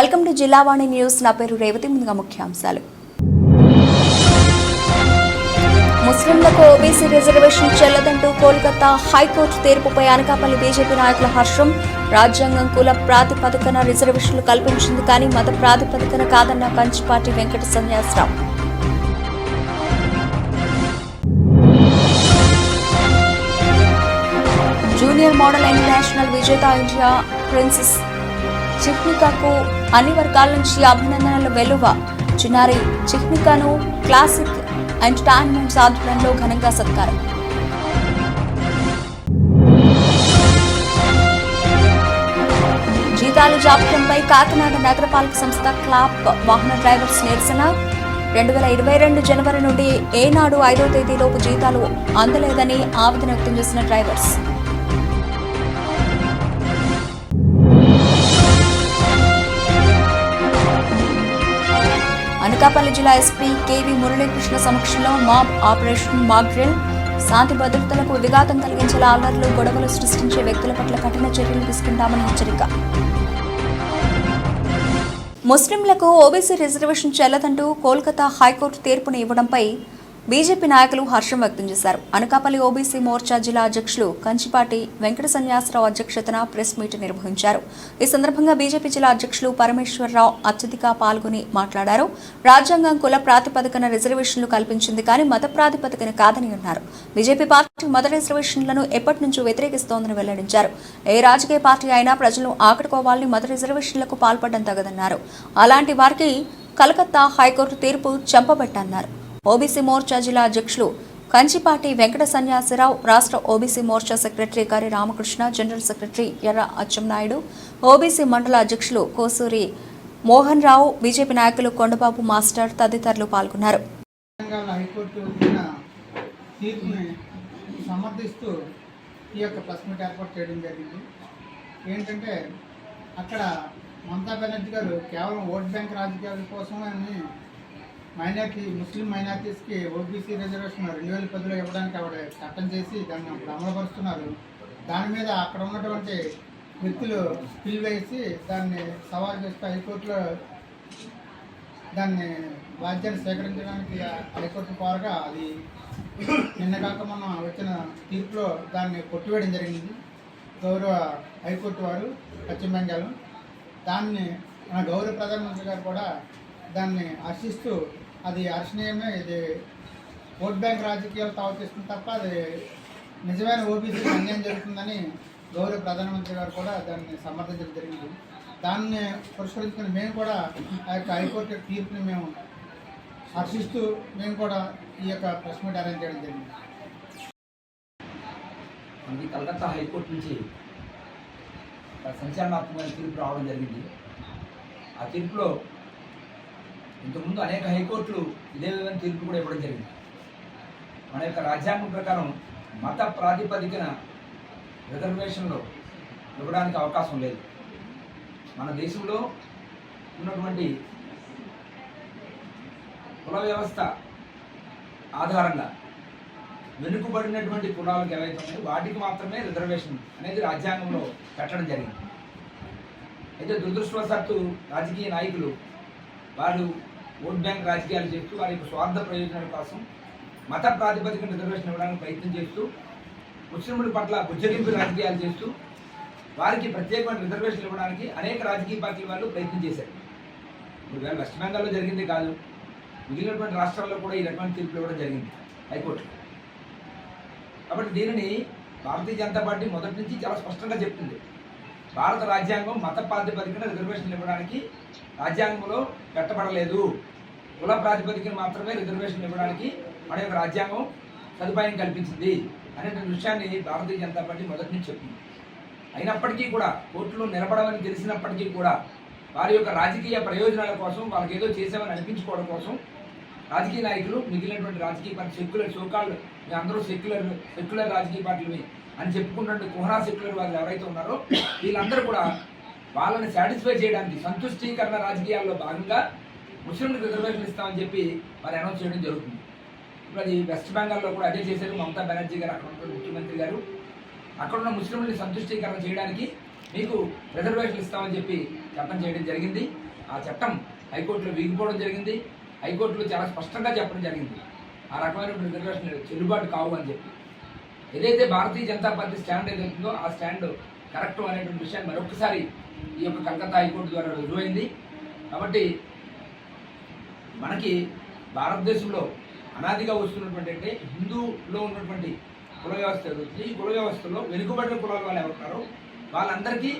Welcome to Jillavani news. నా పేరు రేవతి. ముందుగా ముఖ్యాంశాలు. ముస్లింలకు ఓబీసీ రిజర్వేషన్ చెల్లదంటూ కోల్కతా హైకోర్టు తీర్పుపై అనకాపల్లి బీజేపీ నాయకుల హర్షం. రాజ్యాంగం కుల ప్రాతిపదికన రిజర్వేషన్లు కల్పించింది కానీ మత ప్రాతిపదికన కాదన్న Kanchipati Venkata Sanyasa Rao. Junior model international విజేత ఇండియా ప్రిన్సెస్ చిహ్నికాకు అన్ని వర్గాల నుంచి అభినందనలు వెలువ. చిన్నారి చిహ్నికాను క్లాసిక్ ఎంటర్టైన్మెంట్ ఆధ్వర్యంలో ఘనంగా సత్కారం. జీతాలు జాప్యంపై కాకినాడ నగరపాలక సంస్థ క్లాప్ వాహన డ్రైవర్స్ నిరసన. 2022 జనవరి నుండి ఏనాడు 5వ తేదీలోపు జీతాలు అందలేదని ఆవేదన వ్యక్తం చేసిన డ్రైవర్స్. అనకాపల్లి జిల్లా ఎస్పీ కేవీ మురళీకృష్ణ సమక్షంలో మాబ్ ఆపరేషన్ మాగ్రిల్. శాంతి భద్రతలకు విఘాతం కలిగించేలా అల్లర్లు గొడవలు సృష్టించే వ్యక్తుల పట్ల కఠిన చర్యలు తీసుకుంటామని హెచ్చరిక. ముస్లింలకు ఓబీసీ రిజర్వేషన్ చెల్లదంటూ కోల్కతా హైకోర్టు తీర్పును ఇవ్వడంపై బీజేపీ నాయకులు హర్షం వ్యక్తం చేశారు. అనకాపల్లి ఓబీసీ మోర్చా జిల్లా అధ్యక్షులు కంచిపాటి వెంకట సన్యాసరావు అధ్యక్షతన ప్రెస్ మీట్ నిర్వహించారు. ఈ సందర్భంగా బీజేపీ జిల్లా అధ్యక్షులు పరమేశ్వరరావు అత్యధిక పాల్గొని మాట్లాడారు. రాజ్యాంగం కుల ప్రాతిపదికన రిజర్వేషన్లు కల్పించింది కానీ మత ప్రాతిపదికన కాదని అన్నారు. బీజేపీ పార్టీ మత రిజర్వేషన్లను ఎప్పటి నుంచో వ్యతిరేకిస్తోందని వెల్లడించారు. ఏ రాజకీయ పార్టీ అయినా ప్రజలను ఆకట్టుకోవాలని మత రిజర్వేషన్లకు పాల్పడడం తగదన్నారు. అలాంటి వారికి కలకత్తా హైకోర్టు తీర్పు చెంపబెట్టన్నారు. ఓబీసీ మోర్చా జిల్లా అధ్యక్షులు కంచిపాటి వెంకట సన్యాసరావు, రాష్ట్ర ఓబీసీ మోర్చా సెక్రటరీ గారి రామకృష్ణ, జనరల్ సెక్రటరీ ఎర్ర అచ్చెన్నాయుడు, ఓబీసీ మండల అధ్యక్షులు కోసూరి మోహన్ రావు, బీజేపీ నాయకులు కొండబాబు మాస్టర్ తదితరులు పాల్గొన్నారు. సమర్థిస్తూ ఈ యొక్క ప్రెస్ మీట్ ఏర్పాటు చేయడం జరిగింది. ఏంటంటే అక్కడ మమతా బెనర్జీ గారు కేవలం ఓట్ బ్యాంక్ రాజకీయాల కోసమే ముస్లిం మైనార్టీస్కి ఓబీసీ రిజర్వేషన్ 2010లో ఇవ్వడానికి ఆవిడ చట్టం చేసి దాన్ని అప్పుడు అమలుపరుస్తున్నారు. దాని మీద అక్కడ ఉన్నటువంటి వ్యక్తులు పిల్ వేసి దాన్ని సవాల్ చేస్తూ హైకోర్టులో దాన్ని బాధ్యతను స్వీకరించడానికి హైకోర్టు కోరగా అది నిన్న కాక మొన్న వచ్చిన తీర్పులో దాన్ని కొట్టివేయడం జరిగింది గౌరవ హైకోర్టు వారు పశ్చిమ బెంగాల్. దాన్ని మన గౌరవ ప్రధానమంత్రి గారు కూడా దాన్ని హర్షిస్తూ అది హర్షణీయమే, ఇది ఓట్ బ్యాంక్ రాజకీయాలు తావతిస్తుంది తప్ప అది నిజమైన ఓబీసీకి అన్యాయం జరుగుతుందని గౌరవ ప్రధానమంత్రి గారు కూడా దాన్ని సమర్థించడం జరిగింది. దాన్ని పురస్కరించుకుని మేము కూడా ఆ యొక్క హైకోర్టు తీర్పుని మేము హర్షిస్తూ మేము కూడా ఈ యొక్క ప్రెస్ మీట్ అరేంజ్ చేయడం జరిగింది. మనకి కలకత్తా హైకోర్టు నుంచి సంచలనాత్మకమైన తీర్పు రావడం జరిగింది. ఆ తీర్పులో ఇంతకుముందు అనేక హైకోర్టులు ఇదే విధమైన తీర్పు కూడా ఇవ్వడం జరిగింది. మన యొక్క రాజ్యాంగం ప్రకారం మత ప్రాతిపదికన రిజర్వేషన్లో ఇవ్వడానికి అవకాశం లేదు. మన దేశంలో ఉన్నటువంటి కుల వ్యవస్థ ఆధారంగా వెనుకబడినటువంటి కులాలకు ఏవైతే ఉన్నాయో వాటికి మాత్రమే రిజర్వేషన్ అనేది రాజ్యాంగంలో పెట్టడం జరిగింది. అయితే దురదృష్టవశాత్తు రాజకీయ నాయకులు వారు ఓట్ బ్యాంక్ రాజకీయాలు చేస్తూ వారి యొక్క స్వార్థ ప్రయోజనాల కోసం మత ప్రాతిపదికన రిజర్వేషన్ ఇవ్వడానికి ప్రయత్నం చేస్తూ ముస్లింల పట్ల బుజ్జగింపు రాజకీయాలు చేస్తూ వారికి ప్రత్యేకమైన రిజర్వేషన్ ఇవ్వడానికి అనేక రాజకీయ పార్టీల వాళ్ళు ప్రయత్నం చేశారు. ఇప్పుడు వెస్ట్ బెంగాల్లో జరిగింది కాదు, మిగిలినటువంటి రాష్ట్రాల్లో కూడా ఈ రకమైన తీర్పులు ఇవ్వడం జరిగింది హైకోర్టు. కాబట్టి దీనిని భారతీయ జనతా పార్టీ మొదటి నుంచి చాలా స్పష్టంగా చెప్తుంది. భారత రాజ్యాంగం మత ప్రాతిపదికన రిజర్వేషన్లు ఇవ్వడానికి రాజ్యాంగంలో పెట్టబడలేదు. కుల ప్రాతిపదికన మాత్రమే రిజర్వేషన్లు ఇవ్వడానికి మన యొక్క రాజ్యాంగం సదుపాయం కల్పించింది అనే విషయాన్ని భారతీయ జనతా పార్టీ మొదటి నుంచి చెప్పింది. అయినప్పటికీ కూడా కోర్టులో నిలబడమని తెలిసినప్పటికీ కూడా వారి యొక్క రాజకీయ ప్రయోజనాల కోసం వాళ్ళకి ఏదో చేసామని అనిపించుకోవడం కోసం రాజకీయ నాయకులు మిగిలినటువంటి రాజకీయ పార్టీ సోకాళ్ళు అందరూ సెక్యులర్ రాజకీయ పార్టీలు అని చెప్పుకున్నటువంటి కుహరా సెక్యులర్ వాళ్ళు ఎవరైతే ఉన్నారో వీళ్ళందరూ కూడా వాళ్ళని సాటిస్ఫై చేయడానికి సంతుష్టీకరణ రాజకీయాల్లో భాగంగా ముస్లింలకు రిజర్వేషన్ ఇస్తామని చెప్పి వారు అనౌన్స్ చేయడం జరుగుతుంది. ఇప్పుడు అది వెస్ట్ బెంగాల్లో కూడా అదే చేశారు. మమతా బెనర్జీ గారు అక్కడ ఉన్న ముఖ్యమంత్రి గారు అక్కడున్న ముస్లింలని సంతుష్టీకరణ చేయడానికి మీకు రిజర్వేషన్ ఇస్తామని చెప్పి చెప్పడం చేయడం జరిగింది. ఆ చట్టం హైకోర్టులో వీగిపోవడం జరిగింది. హైకోర్టులో చాలా స్పష్టంగా చెప్పడం జరిగింది ఆ రకమైనటువంటి రిజర్వేషన్ చెల్లుబాటు కావు అని చెప్పి. ఏదైతే భారతీయ జనతా పార్టీ స్టాండ్ ఏదైతుందో ఆ స్టాండ్ కరెక్ట్ అనేటువంటి విషయాన్ని మరొకసారి ఈ యొక్క కలకత్తా హైకోర్టు ద్వారా రుజువైంది. కాబట్టి మనకి భారతదేశంలో అనాదిగా వస్తున్నటువంటి అంటే హిందూలో ఉన్నటువంటి కుల వ్యవస్థ ఏదైతుంది, ఈ కుల వ్యవస్థలో వెనుకబడిన కులాల వాళ్ళు ఎవరున్నారో వాళ్ళందరికీ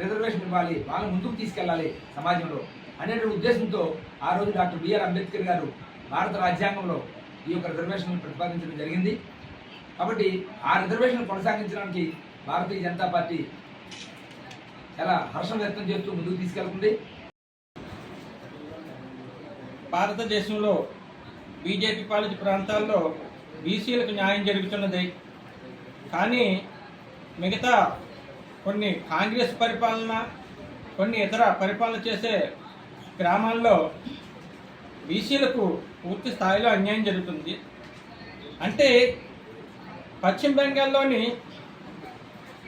రిజర్వేషన్ ఇవ్వాలి, వాళ్ళని ముందుకు తీసుకెళ్ళాలి సమాజంలో అనేటువంటి ఉద్దేశంతో ఆ రోజు డాక్టర్ బిఆర్ అంబేద్కర్ గారు భారత రాజ్యాంగంలో ఈ యొక్క రిజర్వేషన్ ప్రతిపాదించడం జరిగింది. కాబట్టి ఆ రిజర్వేషన్ కొనసాగించడానికి భారతీయ జనతా పార్టీ చాలా హర్షం వ్యక్తం చేస్తూ ముందుకు తీసుకెళ్తుంది. భారతదేశంలో బీజేపీ పాలిత ప్రాంతాల్లో బీసీలకు న్యాయం జరుగుతున్నది. కానీ మిగతా కొన్ని కాంగ్రెస్ పరిపాలన, కొన్ని ఇతర పరిపాలన చేసే గ్రామాల్లో బీసీలకు పూర్తి స్థాయిలో అన్యాయం జరుగుతుంది. అంటే పశ్చిమ బెంగాల్లోని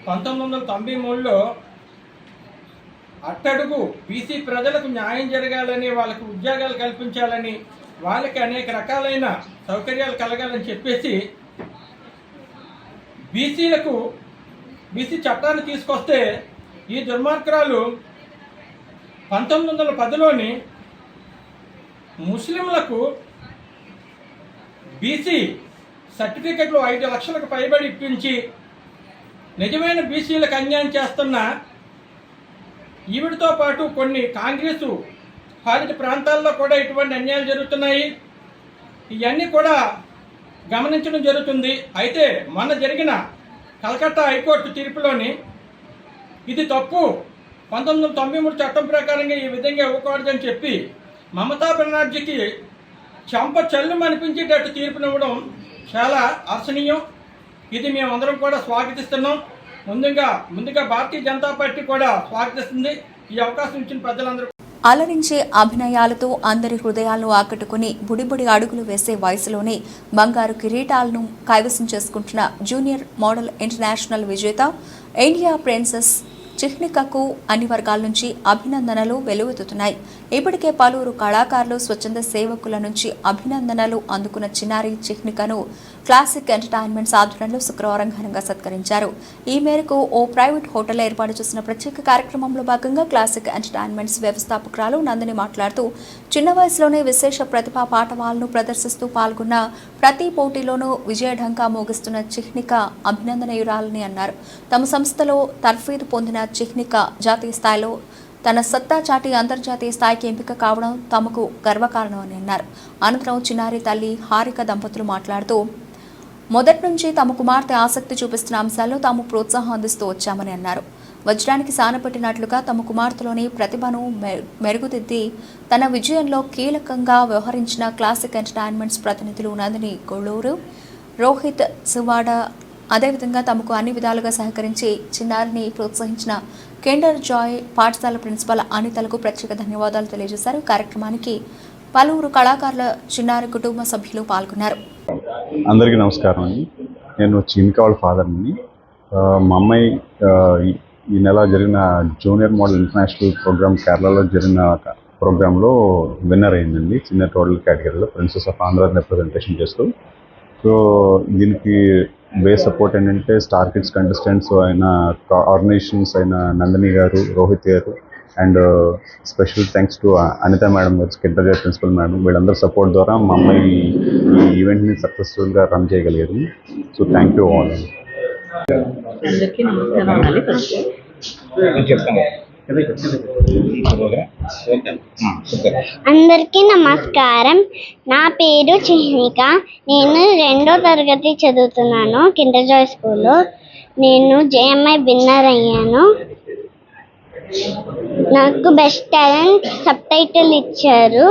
1993లో అట్టడుగు బీసీ ప్రజలకు న్యాయం జరగాలని, వాళ్ళకు ఉద్యోగాలు కల్పించాలని, వాళ్ళకి అనేక రకాలైన సౌకర్యాలు కలగాలని చెప్పేసి బీసీ చట్టాన్ని తీసుకొస్తే ఈ దుర్మార్గురాలు 1910లోని ముస్లింలకు బీసీ సర్టిఫికెట్లు 5 లక్షలకు పైబడి ఇప్పించి నిజమైన బీసీలకు అన్యాయం చేస్తున్న ఈవిడితో పాటు కొన్ని కాంగ్రెసు పాలిత ప్రాంతాల్లో కూడా ఇటువంటి అన్యాయాలు జరుగుతున్నాయి. ఇవన్నీ కూడా గమనించడం జరుగుతుంది. అయితే మొన్న జరిగిన కలకత్తా హైకోర్టు తీర్పులోని ఇది తప్పు, 1993 చట్టం ప్రకారంగా ఈ విధంగా ఇవ్వకూడదని చెప్పి మమతా బెనర్జీకి చెంప చెల్లు అనిపించేటట్టు తీర్పునివ్వడం చాలా హర్షణీయం. ఇది మేమందరం కూడా స్వాగతిస్తున్నాం. ముందుగా భారతీయ జనతా పార్టీ కూడా స్వాగతిస్తుంది. ఈ అవకాశం ఇచ్చిన ప్రజలందరూ అలరించే అభినయాలతో అందరి హృదయాలను ఆకట్టుకుని బుడిబుడి అడుగులు వేసే వయసులోనే బంగారు కిరీటాలను కైవసం చేసుకుంటున్న జూనియర్ మోడల్ ఇంటర్నేషనల్ విజేత ఇండియా ప్రిన్సెస్ చిహ్నికకు అన్ని వర్గాల నుంచి అభినందనలు వెలువెత్తుతున్నాయి. ఇప్పటికే పలువురు కళాకారులు, స్వచ్ఛంద సేవకుల నుంచి అభినందనలు అందుకున్న చిన్నారి చిహ్నికను క్లాసిక్ ఎంటర్టైన్మెంట్స్ ఆధ్వర్యంలో శుక్రవారం ఘనంగా సత్కరించారు. ఈ మేరకు ఓ ప్రైవేట్ హోటల్ ఏర్పాటు చేసిన ప్రత్యేక కార్యక్రమంలో భాగంగా క్లాసిక్ ఎంటర్టైన్మెంట్స్ వ్యవస్థాపకురాలు నందిని మాట్లాడుతూ చిన్న వయసులోనే విశేష ప్రతిభా పాఠవాలను ప్రదర్శిస్తూ పాల్గొన్న ప్రతి పోటీలోనూ విజయఢంకా మోగిస్తున్న చిహ్నిక అభినందనీయురాలని అన్నారు. తమ సంస్థలో తర్ఫీదు పొందిన చిహ్నిక జాతీయ స్థాయిలో తన సత్తా చాటి అంతర్జాతీయ స్థాయికి ఎంపిక కావడం తమకు గర్వకారణమని అన్నారు. అనంతరం చిన్నారి తల్లి హారిక దంపతులు మాట్లాడుతూ మొదటి నుంచి తమ కుమార్తె ఆసక్తి చూపిస్తున్న అంశాల్లో తాము ప్రోత్సాహం అందిస్తూ వచ్చామని అన్నారు. వజ్రానికి సానపెట్టినట్లుగా తమ కుమార్తెలోని ప్రతిభను మెరుగుదిద్ది తన విజయంలో కీలకంగా వ్యవహరించిన క్లాసిక్ ఎంటర్టైన్మెంట్స్ ప్రతినిధులు నందిని గొళ్ళూరు, రోహిత్ సువాడ, అదేవిధంగా తమకు అన్ని విధాలుగా సహకరించి చిన్నారిని ప్రోత్సహించిన కిండర్ జాయ్ పాఠశాల ప్రిన్సిపల్ అనితలకు ప్రత్యేక ధన్యవాదాలు తెలియజేశారు. కార్యక్రమానికి పలువురు కళాకారుల చిన్నారి కుటుంబ సభ్యులు పాల్గొన్నారు. అందరికీ నమస్కారం అండి. నేను చిహ్నిక వాళ్ళ ఫాదర్ని. మా అమ్మాయి ఈ నెల జరిగిన జూనియర్ మోడల్ ఇంటర్నేషనల్ ప్రోగ్రామ్ కేరళలో జరిగిన ప్రోగ్రాంలో విన్నర్ అయిందండి. చిన్న టోటల్ కేటగిరీలో ప్రిన్సెస్ ఆఫ్ ఆంధ్ర రిప్రజెంటేషన్ చేస్తూ. సో దీనికి బేస్ సపోర్ట్ ఏంటంటే స్టార్ కిడ్స్ కంటెస్టెంట్స్ అయిన ఆర్గనైజేషన్స్ అయిన Nandini garu, Rohit garu and special thanks to Anitha madam garu, Kinder Joy principal madam, వీళ్ళందరూ సపోర్ట్ ద్వారా మా అమ్మాయి ఈ ఈవెంట్ని సక్సెస్ఫుల్గా రన్ చేయగలిగేది. So thank you all. అందరికీ నమస్కారం అండి. అందరికీ నమస్కారం. నా పేరు చిహ్నిక. నేను 2వ తరగతి చదువుతున్నాను కిండర్ జాయ్ స్కూల్లో. నేను జేఎంఐ విన్నర్ అయ్యాను. నాకు బెస్ట్ టాలెంట్ సబ్ టైటిల్ ఇచ్చారు.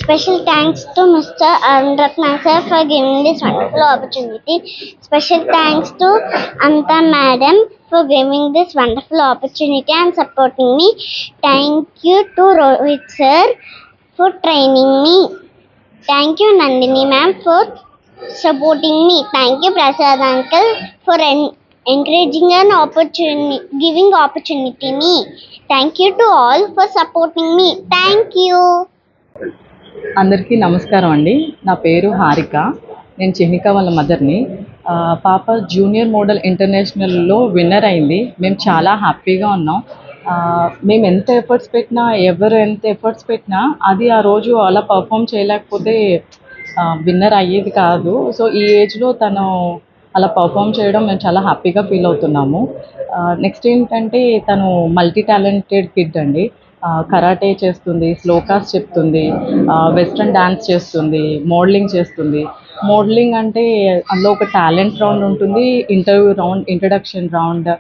Special thanks to Mr. Arun Ratna sir for giving this wonderful opportunity. Special thanks to Anta madam for giving this wonderful opportunity and supporting me. Thank you to Rohit sir for training me. Thank you Nandini ma'am for supporting me. Thank you Prasad uncle for encouraging an opportunity, giving opportunity me. Thank you to all for supporting me. Thank you. అందరికీ నమస్కారం అండి. నా పేరు హారిక. నేను చిహ్నిక వాళ్ళ మదర్ని. పాప junior model ఇంటర్నేషనల్లో winner అయింది. మేము చాలా హ్యాపీగా ఉన్నాం. మేము ఎంత ఎఫర్ట్స్ పెట్టినా, ఎవరు ఎంత ఎఫర్ట్స్ పెట్టినా అది ఆ రోజు అలా పర్ఫామ్ చేయలేకపోతే విన్నర్ అయ్యేది కాదు. సో ఈ ఏజ్లో తను అలా పర్ఫామ్ చేయడం మేము చాలా హ్యాపీగా ఫీల్ అవుతున్నాము. నెక్స్ట్ ఏంటంటే తను మల్టీ టాలెంటెడ్ కిడ్ అండి. కరాటే చేస్తుంది, శ్లోకాస్ చెప్తుంది, వెస్ట్రన్ డ్యాన్స్ చేస్తుంది, మోడలింగ్ చేస్తుంది. మోడలింగ్ అంటే అందులో ఒక టాలెంట్ రౌండ్ ఉంటుంది, interview round, introduction round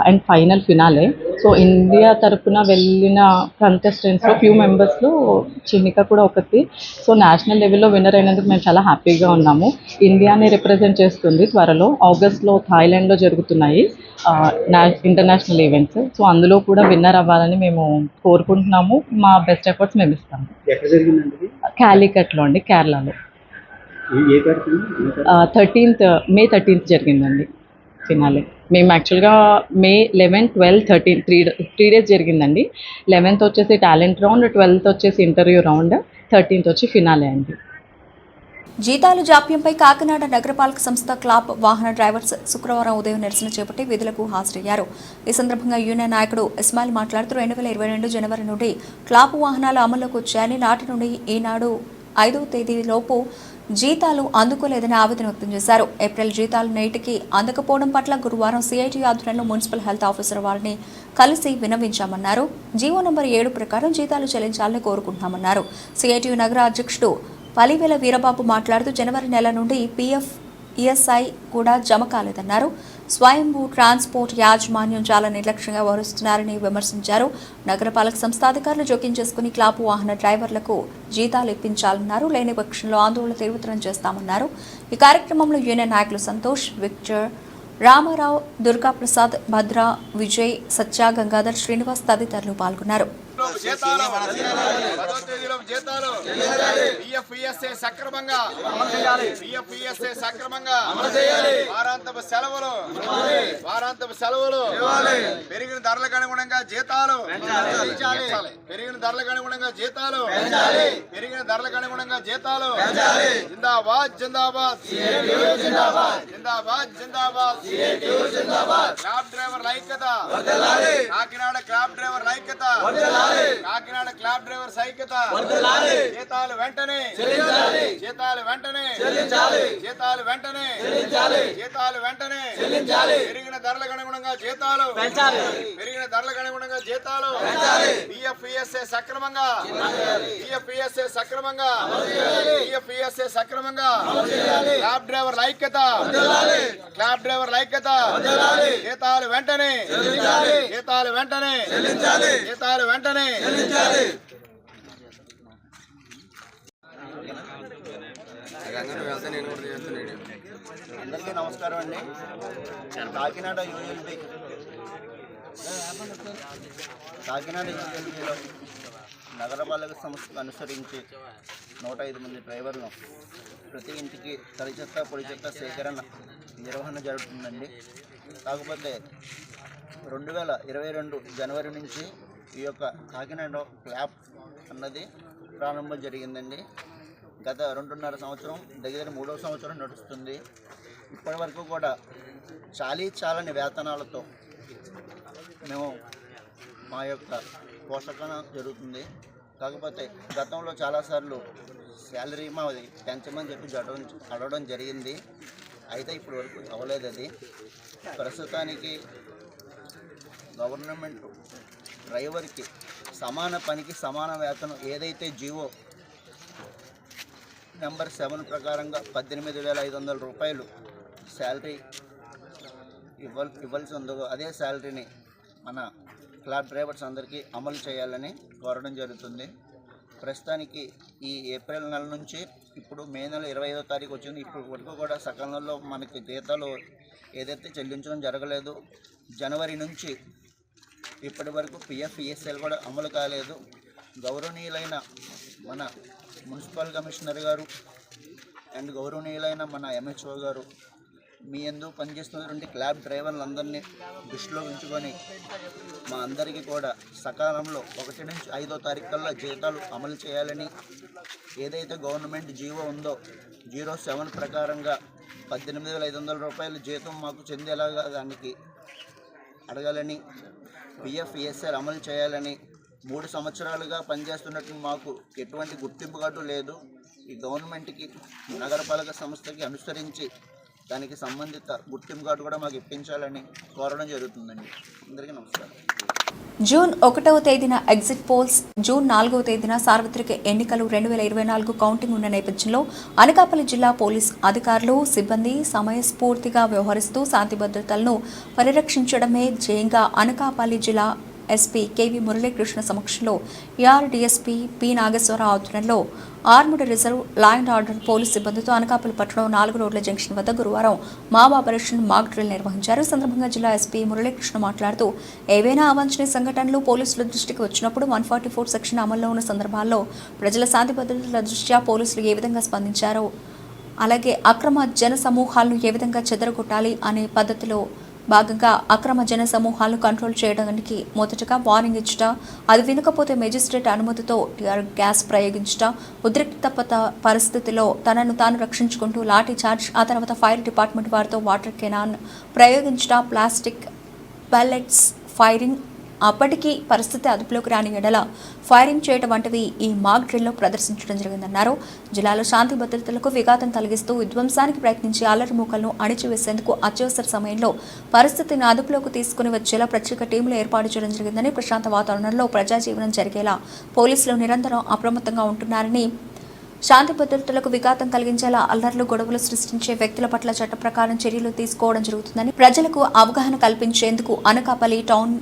and final finale. So India తరపున వెళ్ళిన కంటెస్టెంట్స్లో ఫ్యూ మెంబర్స్లో చిన్నిక కూడా ఒకటి. సో నేషనల్ లెవెల్లో విన్నర్ అయినందుకు మేము చాలా హ్యాపీగా ఉన్నాము. ఇండియాని రిప్రజెంట్ చేస్తుంది. త్వరలో ఆగస్ట్లో థాయిలాండ్లో జరుగుతున్నాయి ఇంటర్నేషనల్ ఈవెంట్స్. సో అందులో కూడా విన్నర్ అవ్వాలని మేము కోరుకుంటున్నాము. మా బెస్ట్ ఎఫర్ట్స్ మేము ఇస్తాము. క్యాలికట్లో అండి, కేరళలో. 13th May జరిగిందండి ఫినాలే. మేము యాక్చువల్గా May 11, 12, 13 త్రీ డేస్ జరిగిందండి. 11th వచ్చేసి టాలెంట్ రౌండ్, 12th వచ్చేసి ఇంటర్వ్యూ రౌండ్, 13th వచ్చి ఫినాలే అండి. జీతాలు జాప్యంపై కాకినాడ నగరపాలక సంస్థ క్లాబ్ వాహన డ్రైవర్స్ శుక్రవారం ఉదయం నిరసన చేపట్టి విధులకు హాజరయ్యారు. ఈ సందర్భంగా యూనియన్ నాయకుడు ఇస్మాయిల్ మాట్లాడుతూ 2022 జనవరి నుండి క్లాబ్ వాహనాలు అమల్లోకి వచ్చాయని, నాటి నుండి ఈనాడు 5వ తేదీలోపు జీతాలు అందుకోలేదని ఆవేదన వ్యక్తం చేశారు. ఏప్రిల్ జీతాలు నేటికి అందకపోవడం పట్ల గురువారం సిఐటి ఆధ్వర్యంలో మున్సిపల్ హెల్త్ ఆఫీసర్ వారిని కలిసి విన్నవించామన్నారు. జీవో నంబర్ 7 ప్రకారం జీతాలు చెల్లించాలని కోరుకుంటున్నామన్నారు. సిఐటి నగర అధ్యక్షుడు పలివేల వీరబాబు మాట్లాడుతూ జనవరి నెల నుండి పీఎఫ్, ఈఎస్ఐ కూడా జమ కాలేదన్నారు. స్వయంభూ ట్రాన్స్పోర్ట్ యాజమాన్యం చాలా నిర్లక్ష్యంగా వ్యవహరిస్తున్నారని విమర్శించారు. నగరపాలక సంస్థ అధికారులు జోక్యం చేసుకుని క్లాబ్ వాహన డ్రైవర్లకు జీతాలు ఇప్పించాలన్నారు. లేని పక్షంలో ఆందోళన తీవ్రతరం చేస్తామన్నారు. ఈ కార్యక్రమంలో యూనియన్ నాయకులు సంతోష్, విక్టర్, రామారావు, దుర్గాప్రసాద్, భద్ర, విజయ్, సత్య, గంగాధర్, శ్రీనివాస్ తదితరులు పాల్గొన్నారు. పెరిగిన ధరలకు అనుగుణంగా జీతాలు, జిందాబాద్ జిందాబాద్ జిందాబాద్ జిందాబాద్. క్లాబ్ డ్రైవర్ ఐక్యత, కాకినాడ క్లాబ్ డ్రైవర్ ఐక్యత, కాకినాడ క్లాబ్ డ్రైవర్స్ ఐక్యత. జీతాలు వెంటనే, జీతాలు వెంటనే, జీతాలు వెంటనే, జీతాలు వెంటనే. పెరిగిన ధరలకు అనుగుణంగా జీతాలు, పెరిగిన ధరలకు అనుగుణంగా జీతాలు. పిఎఫ్ఈఎస్ఏ సక్రమంగా, పిఎఫ్ఈఎస్ఏ సక్రమంగా, పిఎఫ్ఈఎస్ఏ సక్రమంగా. క్లాబ్ డ్రైవర్ ఐక్యత, క్లాబ్ డ్రైవర్ ఐక్యత. జీతాలు వెంటనే, జీతాలు వెంటనే, జీతాలు వెంటనే. అందరికీ నమస్కారం అండి. కాకినాడ యూఎల్బీ, కాకినాడ యూఎల్బీలో నగరపాలక సంస్థకు అనుసరించి 105 మంది డ్రైవర్లు ప్రతి ఇంటికి తడి చెత్త, పొడి చెత్త సేకరణ నిర్వహణ జరుగుతుందండి. కాకపోతే 2022 జనవరి నుంచి ఈ యొక్క కాకినాడ క్లాబ్ అన్నది ప్రారంభం జరిగిందండి. గత 2.5 సంవత్సరం, దగ్గర 3వ సంవత్సరం నడుస్తుంది. ఇప్పటి వరకు కూడా చాలని వేతనాలతో మేము మా యొక్క పోషణ జరుగుతుంది. కాకపోతే గతంలో చాలాసార్లు శాలరీ మాది పెంచమని చెప్పి అడగడం జరిగింది. అయితే ఇప్పటి వరకు అవ్వలేదు. అది ప్రస్తుతానికి గవర్నమెంట్ డ్రైవర్కి సమాన పనికి సమాన వేతనం ఏదైతే జీవో నెంబర్ 7 ప్రకారంగా 18,500 రూపాయలు శాలరీ ఇవ్వాల్సి ఉందో అదే శాలరీని మన క్లాబ్ డ్రైవర్స్ అందరికీ అమలు చేయాలని కోరడం జరుగుతుంది. ప్రస్తుతానికి ఈ ఏప్రిల్ నెల నుంచి ఇప్పుడు మే నెల 25వ తారీఖు వచ్చింది. ఇప్పుడు వరకు కూడా సకాలంలో మనకి జీతాలు ఏదైతే చెల్లించడం జరగలేదు. జనవరి నుంచి ఇప్పటి వరకు పిఎఫ్, ఈఎస్ఐలు కూడా అమలు కాలేదు. గౌరవనీయులైన మన మున్సిపల్ కమిషనర్ గారు అండ్ గౌరవనీయులైన మన ఎంహెచ్ఓ గారు మీ యందు పనిచేస్తున్నటువంటి క్యాబ్ డ్రైవర్లందరినీ దృష్టిలో ఉంచుకొని మా అందరికీ కూడా సకాలంలో 1 నుంచి 5వ తారీఖు కల్లా జీతాలు అమలు చేయాలని, ఏదైతే గవర్నమెంట్ జీవో ఉందో 07 ప్రకారంగా 18,500 రూపాయల జీతం మాకు చెందేలాగా దానికి అడగాలని, పిఎఫ్ ఈఎస్ఆర్ అమలు చేయాలని, 3 సంవత్సరాలుగా పనిచేస్తున్నట్టు మాకు ఎటువంటి గుర్తింపు కార్డు లేదు. ఈ గవర్నమెంట్కి నగరపాలక సంస్థకి అనుసరించి దానికి సంబంధిత గుర్తింపు కార్డు కూడా మాకు ఇప్పించాలని కోరడం జరుగుతుందండి. అందరికీ నమస్కారం. జూన్ 1వ తేదీన ఎగ్జిట్ పోల్స్, జూన్ 4వ తేదీన సార్వత్రిక ఎన్నికలు 2024 కౌంటింగ్ ఉన్న నేపథ్యంలో అనకాపల్లి జిల్లా పోలీస్ అధికారులు, సిబ్బంది సమయస్ఫూర్తిగా వ్యవహరిస్తూ శాంతి భద్రతలను పరిరక్షించడమే ధ్యేయంగా అనకాపల్లి జిల్లా ఎస్పీ కేవీ మురళీకృష్ణ సమక్షంలో ఏఆర్ డీఎస్పీ పి నాగేశ్వరరావు ఆధ్వర్యంలో armed reserve law and order police సిబ్బందితో అనకాపల్లి పట్టణం 4 రోడ్ల జంక్షన్ వద్ద గురువారం మాబ్ ఆపరేషన్ మాక్ డ్రిల్ నిర్వహించారు. ఈ సందర్భంగా జిల్లా ఎస్పీ మురళీకృష్ణ మాట్లాడుతూ ఏవైనా అవాంఛనీయ సంఘటనలు పోలీసుల దృష్టికి వచ్చినప్పుడు 144 సెక్షన్ అమల్లో ఉన్న సందర్భాల్లో ప్రజల శాంతి భద్రతల దృష్ట్యా పోలీసులు ఏ విధంగా స్పందించారో, అలాగే అక్రమ జన సమూహాలను ఏ విధంగా చెదరగొట్టాలి అనే పద్ధతిలో భాగంగా అక్రమ జన సమూహాలను కంట్రోల్ చేయడానికి మొదటగా వార్నింగ్ ఇచ్చుట, అది వినకపోతే మెజిస్ట్రేట్ అనుమతితో టియర్ గ్యాస్ ప్రయోగించుట, ఉద్రిక్తత పరిస్థితిలో తనను తాను రక్షించుకుంటూ లాఠీ చార్జ్, ఆ తర్వాత ఫైర్ డిపార్ట్మెంట్ వారితో వాటర్ కెనాన్ ప్రయోగించుట, ప్లాస్టిక్ పల్లెట్స్ ఫైరింగ్, అప్పటికీ పరిస్థితి అదుపులోకి రాని ఎడల ఫైరింగ్ చేయడం వంటివి ఈ మాక్ డ్రిల్లో ప్రదర్శించడం జరిగిందన్నారు. జిల్లాలో శాంతి భద్రతలకు విఘాతం కలిగిస్తూ విధ్వంసానికి ప్రయత్నించి అల్లరి మూకలను అణిచివేసేందుకు అత్యవసర సమయంలో పరిస్థితిని అదుపులోకి తీసుకుని వచ్చేలా ప్రత్యేక టీంలు ఏర్పాటు చేయడం జరిగిందని, ప్రశాంత వాతావరణంలో ప్రజాజీవనం జరిగేలా పోలీసులు నిరంతరం అప్రమత్తంగా ఉంటున్నారని, శాంతి భద్రతలకు విఘాతం కలిగించేలా అల్లర్లు, గొడవలు సృష్టించే వ్యక్తుల పట్ల చట్ట ప్రకారం చర్యలు తీసుకోవడం జరుగుతుందని, ప్రజలకు అవగాహన కల్పించేందుకు అనకాపల్లి టౌన్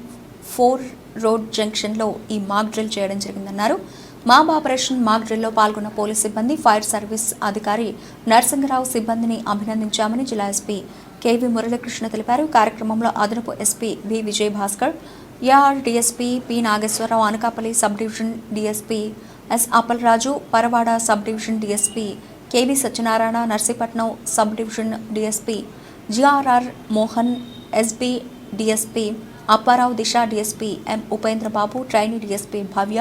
4 రోడ్ జంక్షన్లో ఈ మాక్ డ్రిల్ చేయడం జరిగిందన్నారు. మాబ్ ఆపరేషన్ మాక్ డ్రిల్లో పాల్గొన్న పోలీస్ సిబ్బంది, ఫైర్ సర్వీస్ అధికారి నరసింగరావు సిబ్బందిని అభినందించామని జిల్లా ఎస్పీ కేవీ మురళీకృష్ణ తెలిపారు. కార్యక్రమంలో అదనపు SP V Vijay Bhaskar, AR DSP P Nageswararao, Anakapalli sub division DSP S Appalaraju, Paravada sub division DSP KV Satyanarayana, Narsipatnam sub division DSP GRR Mohan, SB DSP Apparao, Disha DSP M Upendrababu, trainee DSP Bhavya,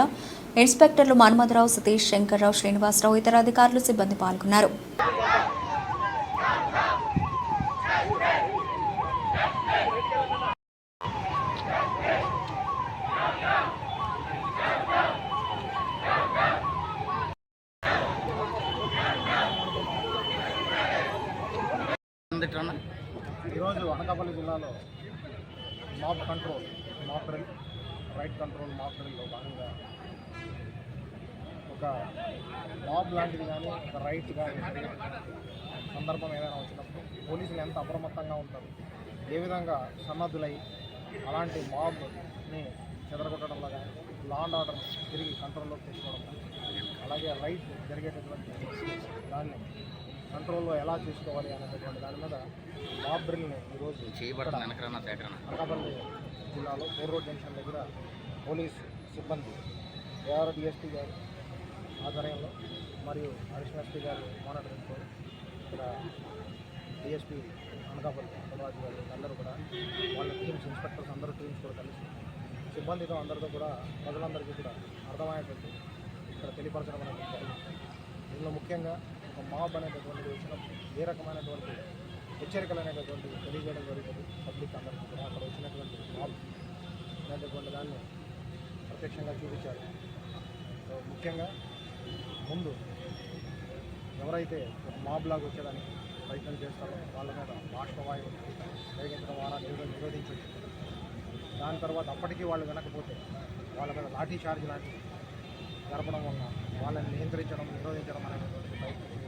ఇన్స్పెక్టర్లు మన్మథరావు, సతీష్, శంకర్రావు, శ్రీనివాసరావు, ఇతర అధికారులు, సిబ్బంది పాల్గొన్నారు. ఈరోజు అనకాపల్లి జిల్లాలో mob control, mock drill, riot control mock డ్రిల్లో భాగంగా ఒక మాబ్ లాంటిది కానీ, ఒక రైట్ కానీ సందర్భం ఏదైనా వచ్చినప్పుడు పోలీసులు ఎంత అప్రమత్తంగా ఉంటారు, ఏ విధంగా సన్నద్ధులై అలాంటి మాబ్ని చెదరగొట్టడంలో కానీ, లా అండ్ ఆర్డర్ తిరిగి కంట్రోల్లోకి తెచ్చుకోవడం కానీ, అలాగే రైట్ జరిగేటటువంటి దాన్ని కంట్రోల్లో ఎలా చేసుకోవాలి అనేటటువంటి దాని మీద మాబ్ డ్రిల్ని ఈరోజు అనకాపల్లి జిల్లాలో 4 రోడ్ జంక్షన్ దగ్గర పోలీస్ సిబ్బంది, ఏఆర్ డిఎస్పీ గారు ఆధ్వర్యంలో మరియు అడిషనల్ ఎస్పీ గారు మానిటరింగ్తో, ఇక్కడ డిఎస్పీ అనకాపల్లి అప్పలరాజు గారు అందరూ కూడా వాళ్ళ టీమ్స్, ఇన్స్పెక్టర్స్ అందరూ టీమ్స్ కూడా కలిసి సిబ్బందితో అందరితో కూడా ప్రజలందరికీ కూడా అర్థమయ్యేటట్టు ఇక్కడ తెలియపరచడం అనేది జరిగింది. ఇందులో ముఖ్యంగా ఒక మాబ్ అనేటటువంటిది వచ్చినప్పుడు ఏ రకమైనటువంటి హెచ్చరికలు అనేటటువంటిది తెలియజేయడం జరుగుతుంది పబ్లిక్ అందరికీ కూడా. అక్కడ వచ్చినటువంటి మాబ్ అనేటటువంటి దాన్ని ప్రత్యక్షంగా చూపించారు. సో ముఖ్యంగా ముందు ఎవరైతే ఒక మాబ్ లాగా వచ్చేదానికి ప్రయత్నం చేస్తారో వాళ్ళ మీద బాష్పవాయువు ప్రయోగించడం ద్వారా నిరోధించవచ్చు. దాని తర్వాత అప్పటికీ వాళ్ళు వినకపోతే వాళ్ళ మీద లాఠీ చార్జ్ లాంటివి జరపడం వల్ల వాళ్ళని నిరోధించడం అనేటువంటి ప్రయత్నం చేయాలి.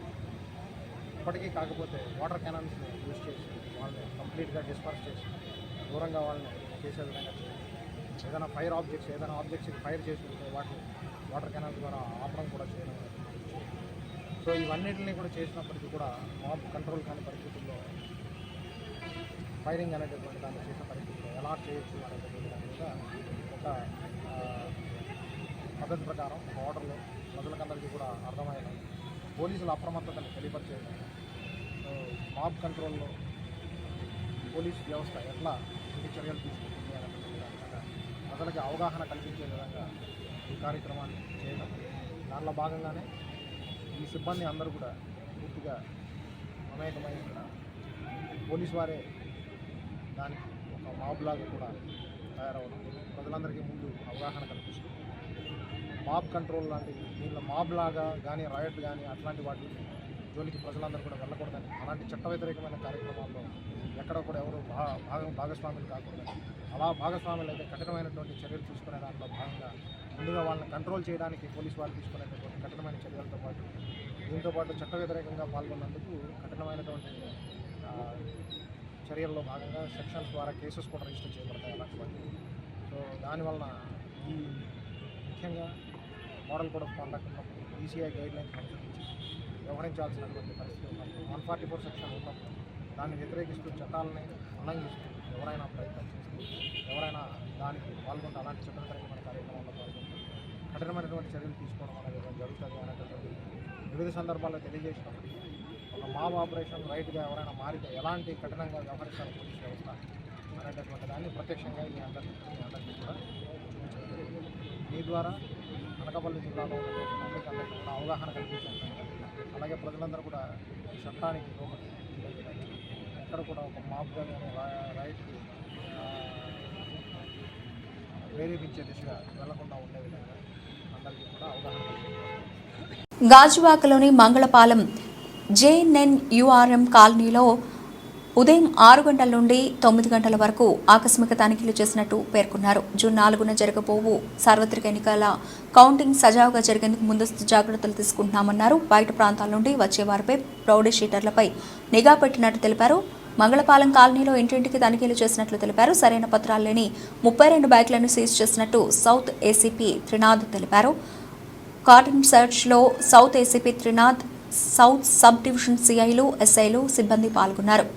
ఇప్పటికీ కాకపోతే వాటర్ కెనాన్స్ని యూజ్ చేసి వాళ్ళని కంప్లీట్గా డిస్పర్స్ చేసి దూరంగా వాళ్ళని చేసే విధంగా చేయాలి. ఏదైనా ఫైర్ ఆబ్జెక్ట్స్, ఏదైనా ఆబ్జెక్ట్స్కి ఫైర్ చేసుకుంటే వాటిని వాటర్ కెనాల్స్ ద్వారా ఆపడం కూడా చేయడం. సో ఇవన్నిటిని కూడా చేసినప్పటికీ కూడా మాబ్ కంట్రోల్ కాని పరిస్థితుల్లో ఫైరింగ్ అనేటటువంటి దాన్ని చేసిన పరిస్థితుల్లో ఎలా చేయొచ్చు అనేటటువంటి దాని మీద ఒక పద్ధతి ప్రకారం ఆర్డర్లో ప్రజలకందరికీ కూడా అర్థమైన పోలీసుల అప్రమత్తతను తెలియపరిచేది. మాబ్ కంట్రోల్లో పోలీస్ వ్యవస్థ ఎట్లా ఈ చర్యలు తీసుకుంటుంది అనే విధంగా ప్రజలకి అవగాహన కల్పించే విధంగా ఈ కార్యక్రమాన్ని చేయడం. దానిలో భాగంగానే ఈ సిబ్బంది అందరూ కూడా పూర్తిగా మమేకమై ఇక్కడ పోలీసు వారే దానికి ఒక మాబ్లాగా కూడా తయారవడం, ప్రజలందరికీ ముందు అవగాహన కల్పిస్తూ మాబ్ కంట్రోల్ లాంటి దీనిలో మాబ్ లాగా కానీ రాయట్ కానీ అట్లాంటి వాటి జోలికి ప్రజలందరూ కూడా వెళ్ళకూడదని, అలాంటి చట్ట వ్యతిరేకమైన కార్యక్రమాల్లో ఎక్కడ కూడా ఎవరు భాగస్వాములు కాకూడదని, అలా భాగస్వాములు అయితే కఠినమైనటువంటి చర్యలు తీసుకునే దాంట్లో భాగంగా ముందుగా వాళ్ళని కంట్రోల్ చేయడానికి పోలీసు వాళ్ళు తీసుకునేటటువంటి కఠినమైన చర్యలతో పాటు దీంతోపాటు చట్ట వ్యతిరేకంగా పాల్గొన్నందుకు కఠినమైనటువంటి చర్యల్లో భాగంగా సెక్షన్స్ ద్వారా కేసెస్ కూడా రిజిస్టర్ చేయబడతాయి అలాంటి వాటికి. సో దానివలన ఈ ముఖ్యంగా మోడల్ కోడ్ ఆఫ్ కాండక్ట్ ఉన్నప్పుడు ఈసీఐ గైడ్లైన్స్ అనుసరించి వ్యవహరించాల్సినటువంటి పరిస్థితి ఉన్నప్పుడు 144 సెక్షన్ ఉన్నప్పుడు దాన్ని వ్యతిరేకిస్తూ చట్టాలని ఉల్లంఘిస్తూ ఎవరైనా ప్రయత్నం చేస్తూ ఎవరైనా దానికి పాల్గొంటే అలాంటి చట్ట వ్యతిరేకమైన కార్యక్రమాల్లో పాల్గొంటూ కఠినమైనటువంటి చర్యలు తీసుకోవడం అనేది జరుగుతుంది అనేటటువంటి వివిధ సందర్భాల్లో తెలియజేసినప్పుడు ఒక మాబ్ ఆపరేషన్ రైట్గా ఎవరైనా మారితే ఎలాంటి కఠినంగా వ్యవహరించాలి పోలీస్ వ్యవస్థ అనేటటువంటి దాన్ని ప్రత్యక్షంగా ఈ అందరికీ కూడా చూపించడం. మీ ద్వారా అనకాపల్లి జిల్లాలో ఉన్నటువంటి పబ్లిక్ అందరికీ కూడా అవగాహన కల్పించాలి. అలాగే ప్రజలందరూ కూడా ఈ చట్టానికి లోబడి ఎక్కడ కూడా ఒక మాబ్గా కానీ రైట్కి ప్రేరేపించే దిశగా వెళ్లకుండా ఉండే విధంగా అందరికీ కూడా అవగాహన కల్పించాలి. గాజువాకలోని మంగళపాలెం JNNURM కాలనీలో ఉదయం 6 గంటల నుండి 9 గంటల వరకు ఆకస్మిక తనిఖీలు చేసినట్టు పేర్కొన్నారు. జూన్ 4న జరగబోవు సార్వత్రిక ఎన్నికల కౌంటింగ్ సజావుగా జరిగేందుకు ముందస్తు జాగ్రత్తలు తీసుకుంటున్నామన్నారు. బయట ప్రాంతాల నుండి వచ్చే వారిపై రౌడీ షీటర్లపై నిఘా పెట్టినట్టు తెలిపారు. మంగళపాలెం కాలనీలో ఇంటింటికి తనిఖీలు చేసినట్లు తెలిపారు. సరైన పత్రాలు లేని 32 బైక్లను సీజ్ చేసినట్టు సౌత్ ఏసీపీ త్రినాథ్ తెలిపారు. కార్డన్ సర్చ్లో south ACP Trinath, south sub division సిఐలు, ఎస్ఐలు, సిబ్బంది పాల్గొన్నారు.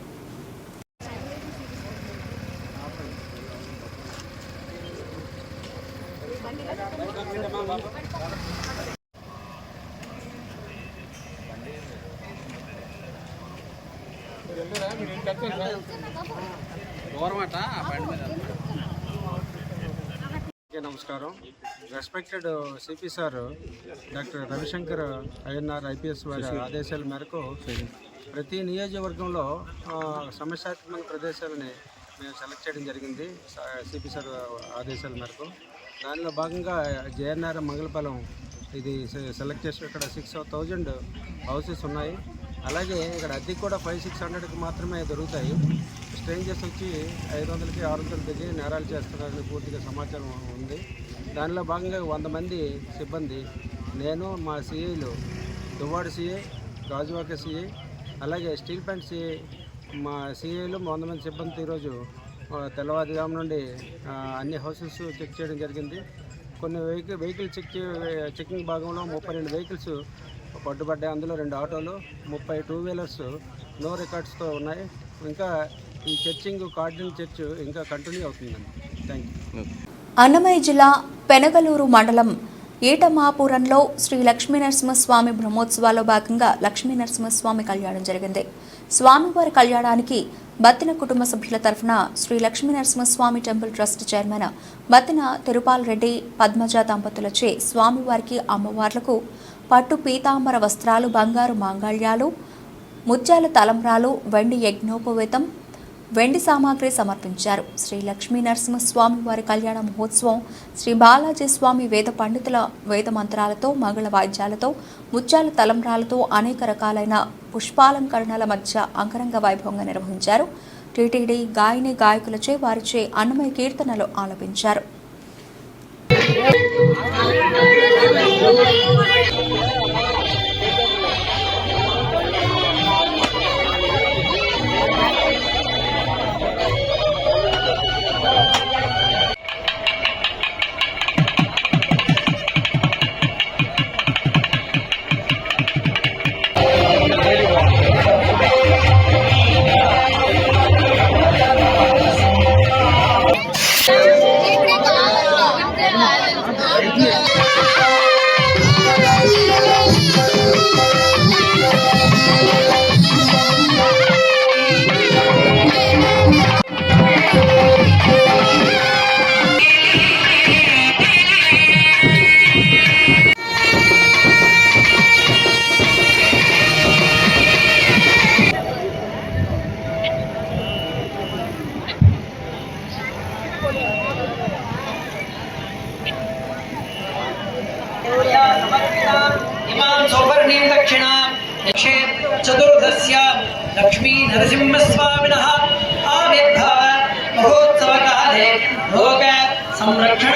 నమస్కారం. Respected CP sir doctor Ravishankar INR IPS వారి ఆదేశాల మేరకు ప్రతి నియోజకవర్గంలో సమస్యాత్మక ప్రదేశాలని మేము సెలెక్ట్ చేయడం జరిగింది సిపి సార్ ఆదేశాల మేరకు. దానిలో భాగంగా JNR మంగళపాలెం ఇది సెలెక్ట్ చేసి ఇక్కడ 6,000 హౌసెస్ ఉన్నాయి. అలాగే ఇక్కడ అద్దెకి కూడా 500-600కి మాత్రమే దొరుకుతాయి. స్ట్రేంజర్స్ వచ్చి 500కి 600 దిగి నేరాలు చేస్తున్నారని పూర్తిగా సమాచారం ఉంది. దానిలో భాగంగా 100 మంది సిబ్బంది, నేను, మా సిఐలు, దువ్వాడ సిఐ, గాజువాక సిఐ, అలాగే స్టీల్ ప్లాంట్ సిఐ, మా సిఐలు 100 మంది సిబ్బంది ఈరోజు తెల్లవారుజాము నుండి అన్ని హౌసెస్ చెక్ చేయడం జరిగింది. కొన్ని వెహికల్ చెకింగ్ భాగంలో 32 వెహికల్స్ పట్టుబడ్డాయి. అందులో 2 ఆటోలు, 30 2 వీలర్స్ నో రికార్డ్స్తో ఉన్నాయి. ఇంకా ఈ కార్డినల్ చర్చ్ ఇంకా కంటిన్యూ అవుతుందండి. Thank you. అన్నమయ్య జిల్లా పెనగలూరు మండలం ఈటమాపురంలో శ్రీ లక్ష్మీనరసింహస్వామి బ్రహ్మోత్సవాల్లో భాగంగా లక్ష్మీనరసింహస్వామి కళ్యాణం జరిగింది. స్వామివారి కళ్యాణానికి బత్తిన కుటుంబ సభ్యుల తరఫున Sri Lakshminarasimhaswamy temple trust chairman Battina Tirupal Reddy, Padmaja దంపతులచే స్వామివారికి, అమ్మవార్లకు పట్టు పీతాంబర వస్త్రాలు, బంగారు మాంగళ్యాలు, ముత్యాల తలంబ్రాలు, వెండి యజ్ఞోపవేతం, వెండి సామాగ్రి సమర్పించారు. శ్రీ లక్ష్మీ నరసింహస్వామి వారి కళ్యాణ మహోత్సవం శ్రీ బాలాజీ స్వామి వేద పండితుల వేద మంత్రాలతో, మంగళ వాయిద్యాలతో, ముత్యాల తలంబ్రాలతో, అనేక రకాలైన పుష్పాలంకరణల మధ్య అంగరంగ వైభవంగా నిర్వహించారు. టీటీడీ గాయని గాయకులచే వారిచే అన్నమయ్య కీర్తనలు ఆలపించారు. Yeah. नरसिंहस्वामिनः आविर्भाव महोत्सवकाले लोक संरक्षण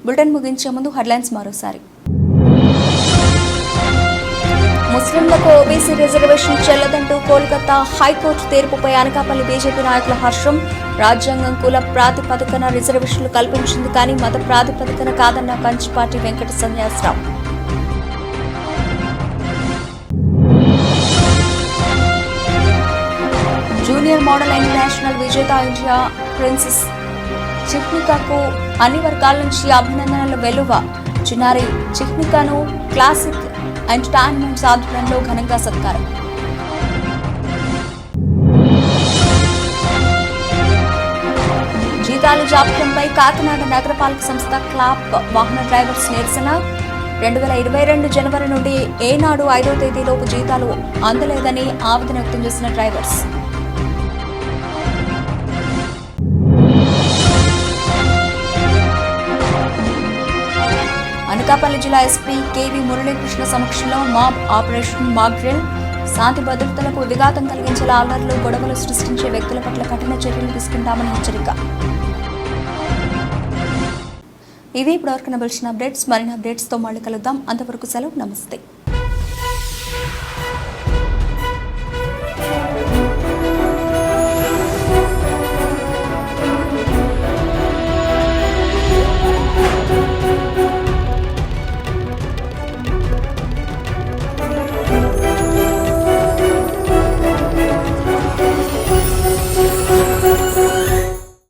బులెటిన్ ముగించే ముందు హెడ్లైన్స్ మరోసారి. ముస్లింలకు ఓబీసీ రిజర్వేషన్ చెల్లదంటూ కోల్కతా హైకోర్టు తీర్పుపై అనకాపల్లి బీజేపీ నాయకుల హర్షం. రాజ్యాంగం కుల ప్రాతిపదికన రిజర్వేషన్లు కల్పించింది కానీ మత ప్రాతిపదికన కాదన్న Kanchipati Venkata Sanyasa Rao. Junior model international విజేత ఇండియా ప్రిన్సెస్ చిహ్నికాకు అన్ని వర్గాల నుంచి అభినందనలు వెలువ. చిన్నారి చిహ్నికాను క్లాసిక్ ఎంటర్టైన్మెంట్స్ ఆధ్వర్యంలో ఘనంగా సత్కారం. జీతాల జాప్యంపై కాకినాడ నగరపాలక సంస్థ క్లాప్ వాహన డ్రైవర్స్ నిరసన. 2022 జనవరి నుండి ఏనాడు 5వ తేదీలోపు జీతాలు అందలేదని ఆవేదన వ్యక్తం చేసిన డ్రైవర్స్. అనకాపల్లి జిల్లా ఎస్పీ కేవీ మురళీకృష్ణ సమక్షంలో మాబ్ ఆపరేషన్ మాగ్రిల్. శాంతి భద్రతలకు విఘాతం కలిగించేలా అల్లర్లు గొడవలు సృష్టించే వ్యక్తుల పట్ల కఠిన చర్యలు తీసుకుంటామని హెచ్చరిక. ఇవి ఇప్పటివరకు నిలిచిన అప్డేట్స్. మరిన్ని అప్డేట్స్తో మళ్ళీ కలుద్దాం. అంతవరకు సెలవు. నమస్తే.